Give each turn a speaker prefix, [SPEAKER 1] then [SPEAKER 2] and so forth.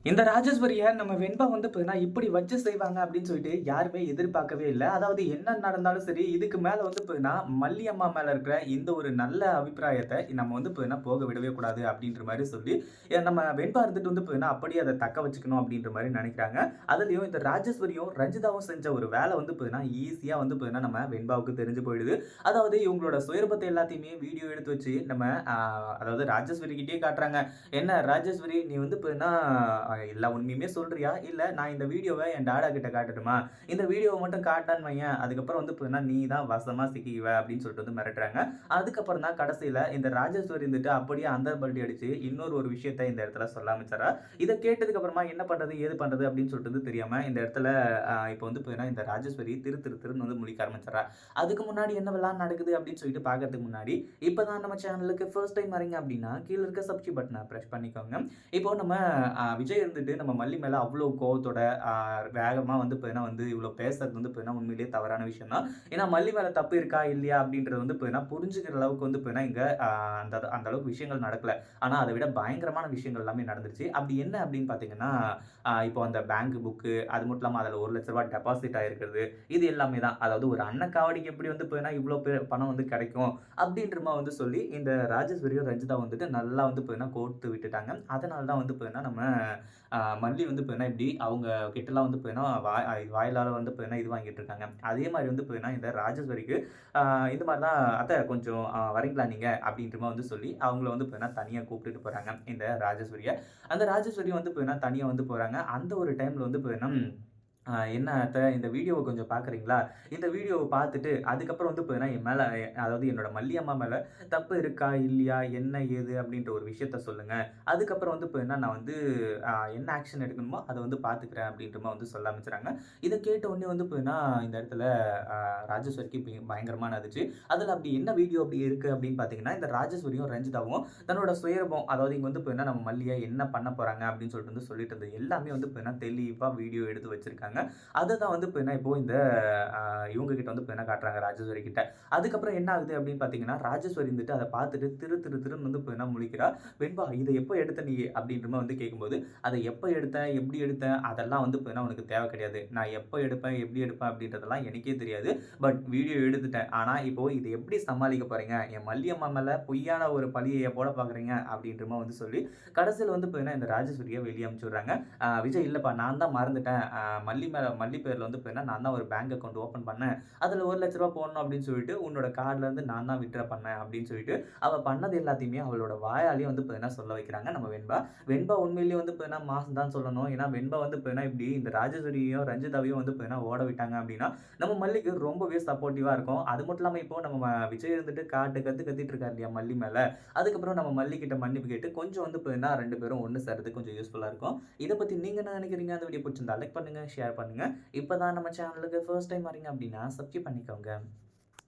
[SPEAKER 1] இந்த ராஜேஸ்வரிய நம்ம வெண்பா வந்து பார்த்தீங்கன்னா, இப்படி வச்சு செய்வாங்க அப்படின்னு சொல்லிட்டு யாருமே எதிர்பார்க்கவே இல்ல. அதாவது என்ன நடந்தாலும் சரி, இதுக்கு மேல வந்து பார்த்தீங்கன்னா, மல்லி அம்மா மேல இருக்கிற இந்த ஒரு நல்ல அபிப்பிராயத்த நம்ம வந்து பார்த்தீங்கன்னா, போக விடவே கூடாது அப்படின்ற மாரி சொல்லி, நம்ம வெண்பா இருந்துட்டு வந்து பார்த்தீங்கன்னா, அப்படியே அத தக்க வச்சுக்கணும் அப்படின்ற மாரி நெனைக்கிறாங்க. அதுலயும் இந்த ராஜேஸ்வரியும், ரஞ்சிதாவும் செஞ்ச ஒரு வேல வந்து பார்த்தீங்கன்னா, ஈஸியா வந்து பார்த்தீங்கன்னா, நம்ம வெண்பாவுக்கு தெரிஞ்சு போயிடுது. அதாவது இவங்களோட சுயரூபத்த எல்லாத்தையுமே வீடியோ எடுத்து வச்சு நம்ம அதாவது ராஜேஸ்வரி கிட்டயே காட்டுறாங்க. "என்ன ராஜேஸ்வரி நீ வந்து பார்த்தீங்கன்னா எல்லா உண்மையுமே சொல்றியா? இல்ல நான் இந்த வீடியோவ என் டாடா கிட்ட காட்டட்டுமா? இந்த வீடியோவ மட்டும் காட்டுனேன்னு வையேன், அதுக்கப்புறம் வந்து பார்த்தீங்கன்னா, நீ தான் வசமா சிக்கிக்குவ அப்படின்னு சொல்லிட்டு வந்து மிரட்டுறாங்க. அதுக்கப்புறம் தான் கடைசியில இந்த ராஜேஸ்வரி இருந்துட்டு அப்படியே அந்தர் பல்டி அடிச்சு ஒரு விஷயத்த இந்த இடத்துல சொல்ல ஆரம்பிச்சுர்றா. இத கேட்டதுக்கு அப்புறமா என்ன பண்றது? ஏது பண்றது? அப்படின்னு சொல்லிட்டு வந்து தெரியாம இந்த இடத்துல இப்ப வந்து பார்த்தீங்கன்னா, இந்த ராஜேஸ்வரி திருன்னு வந்து முழிக்க ஆரம்பிச்சுர்றா. அதுக்கு முன்னாடி என்னவெல்லாம் நடக்குது அப்படின்னு சொல்லிட்டு பார்க்கறதுக்கு முன்னாடி, இப்பதான் நம்ம சேனலுக்கு ஃபர்ஸ்ட் டைம் வரீங்க அப்படின்னா, கீழ இருக்க சப்ஸ்கிரைப் பட்டன பிரஸ் பண்ணிக்கோங்க. இப்போ நம்ம விஜய் இருந்துட்டு நம்ம மல்லி மேல அவ்ளோ கோவத்தோட அ வேகமா வந்து பார்த்தீங்கன்னா வந்து இவ்ளோ பேசுறது வந்து பார்த்தீங்கன்னா உண்மையிலேயே தவறான விஷயம் தான். ஏன்னா மல்லி மேல தப்பு இருக்கா? இல்லையா? அப்படின்றது வந்து பார்த்தீங்கன்னா புரிஞ்சுக்கிற அளவுக்கு வந்து பார்த்தீங்கன்னா இங்க அந்த அந்த அளவுக்கு விஷயங்கள் நடக்கல. ஆனா அத விட பயங்கரமான விஷயங்கள் எல்லாமே நடந்துருச்சு. அப்படி என்ன அப்படின்னு பார்த்தீங்கன்னா, இப்போ அந்த பேங்க் புக்கு அது மட்டும் இல்லாம அதில ரூ. 1,00,000 டெபாசிட் ஆயிருக்கிறது. இது எல்லாமே தான். அதாவது ஒரு அன்னக்காவடிக்கு எப்படி வந்து பார்த்தீங்கன்னா இவ்ளோ பணம் வந்து கிடைக்கும்? அப்படின்ற மாரி வந்து சொல்லி இந்த ராஜேஸ்வரியும், ரஞ்சிதா வந்துட்டு நல்லா வந்து பார்த்தீங்கன்னா கோர்த்து விட்டுட்டாங்க. அதனால தான் வந்து பார்த்தீங்கன்னா நம்ம மல்லி வந்து பார்த்தீங்கன்னா, இப்படி அவங்க கிட்டலாம் வந்து பார்த்தீங்கன்னா, வாயிலால வந்து பார்த்தீங்கன்னா, இது வாங்கிட்டு இருக்காங்க. அதே மாரி வந்து பார்த்தீங்கன்னா, இந்த ராஜேஸ்வரிக்கு அ இந்த மாரி தான் "அத்த கொஞ்சம் வரீங்களா நீங்க?" அப்படின்ற மாரி வந்து சொல்லி, அவங்கள வந்து பார்த்தீங்கன்னா, தனியா கூப்பிட்டுட்டு போறாங்க, இந்த ராஜேஸ்வரிய. அந்த ராஜேஸ்வரி வந்து பார்த்தீங்கன்னா, தனியா வந்து போறாங்க. அந்த ஒரு டைம்ல வந்து பார்த்தீங்கன்னா "என்ன அத்த இந்த வீடியோவ கொஞ்சம் பார்க்குறீங்களா? இந்த வீடியோவ பார்த்துட்டு அதுக்கப்புறம் வந்து பார்த்தீங்கன்னா, என் மேல அதாவது என்னோட மல்லி அம்மா மேல தப்பு இருக்கா? இல்லையா? என்ன? ஏது? அப்படின்ற ஒரு விஷயத்த சொல்லுங்க. அதுக்கப்புறம் வந்து பார்த்தீங்கன்னா, நான் வந்து என்ன ஆக்ஷன் எடுக்கணுமோ அத வந்து பார்த்துக்கிறேன்." அப்படின்ற மாரி வந்து சொல்ல ஆரம்பிச்சுறாங்க. இத கேட்ட உடனே வந்து பார்த்தீங்கன்னா, இந்த இடத்துல அ ராஜேஸ்வரிக்கு பயங்கரமா நடுச்சு. அதில அப்படி என்ன வீடியோ அப்படி இருக்கு அப்படின்னு பார்த்தீங்கன்னா, இந்த ராஜேஸ்வரியும், ரஞ்சிதாவும் தன்னோட சுயரூபம் அதாவது இங்க வந்து பார்த்தீங்கன்னா, நம்ம மல்லிய என்ன பண்ண போறாங்க அப்படின்னு சொல்லிட்டு வந்து சொல்லிட்டு இருந்தது எல்லாமே வந்து பார்த்தீங்கன்னா, தெளிவா வீடியோ எடுத்து வச்சிருக்காங்க. அததான் வந்து பார்த்தீங்கன்னா, இப்போ இந்த அ இவங்க கிட்ட வந்து பார்த்தீங்கன்னா காட்டுறாங்க ராஜேஸ்வரி கிட்ட. அதுக்கப்புறம் என்ன ஆகுது அப்படின்னு பார்த்தீங்கன்னா, ராஜேஸ்வரி வந்துட்டு அத பார்த்துட்டு திருன்னு வந்து பார்த்தீங்கன்னா முழிக்கிறா. "வெண்பா இத எப்ப எடுத்த நீ?" அப்படின்ற மாரி வந்து கேட்கும்போது, "அத எப்ப எடுத்தேன்? எப்படி எடுத்தேன்? அதெல்லாம் வந்து பார்த்தீங்கன்னா உனக்கு தேவை கிடையாது. நான் எப்ப எடுப்பேன்? எப்படி எடுப்பேன்? அப்படின்றதெல்லாம் எனக்கே தெரியாது. பட் வீடியோ எடுத்துட்டேன். ஆனா இப்போ இத எப்படி சமாளிக்க போறீங்க? என் மல்லி அம்மா மேல பொய்யான ஒரு பழிய போட பார்க்குறீங்க." அப்படின்ற மாரி வந்து சொல்லி, கடைசியில வந்து பார்த்தீங்கன்னா இந்த ராஜேஸ்வரிய வெளிய அனுப்பிச்சு விடுறாங்க. விஜய் இல்லப்பா நான் தான் மறந்துட்டேன். மல்லி பேர்ல வந்து பார்த்தீங்கன்னா, நான் தான் ஒரு பேங்க் அக்கவுண்ட் ஓப்பன் பண்ணேன். அதுல ரூ. 1,00,000 போடணும் அப்படின்னு சொல்லிட்டு, உன்னோட கார்ட்ல இருந்து நான் தான் வித்ட்ரா பண்ணேன் அப்படின்னு சொல்லிட்டு, அவ பண்ணது எல்லாத்தையுமே அவளோட வாயாலேயே வந்து பார்த்தீங்கன்னா சொல்ல வைக்கிறாங்க நம்ம வெண்பா. வெண்பா உண்மையிலேயே வந்து பார்த்தீங்கன்னா மாஸ் தான் சொல்லணும். ஏன்னா வெண்பா வந்து பார்த்தீங்கன்னா இப்படி இந்த ராஜேஸ்வரியையும், ரஞ்சிதாவையும் வந்து பார்த்தீங்கன்னா ஓட விட்டாங்க அப்படின்னா, நம்ம மல்லிக்கு ரொம்பவே சப்போர்ட்டிவா இருக்கும். அது மட்டும் இல்லாம இப்போ நம்ம விஜய் இருந்துட்டு கத்திட்டு இருக்காரு இல்லையா மல்லி மேல. அதுக்கப்புறம் நம்ம மல்லி கிட்ட மன்னிப்பு கேட்டு கொஞ்சம் வந்து பார்த்தீங்கன்னா 2 பேரும் ஒண்ணு சேர்றதுக்கு கொஞ்சம் யூஸ்ஃபுல்லா இருக்கும். இத பத்தி நீங்க என்ன நினைக்கிறீங்க? அந்த வீடியோ புடிச்சிருந்தா லைக் பண்ணுங்க, ஷேர் பண்ணுங்க. இப்ப தான் நம்ம சேனலுக்கு ஃபர்ஸ்ட் டைம் வரீங்க அப்டின்னா சப்ஸ்கிரைப் பண்ணிக்கோங்க.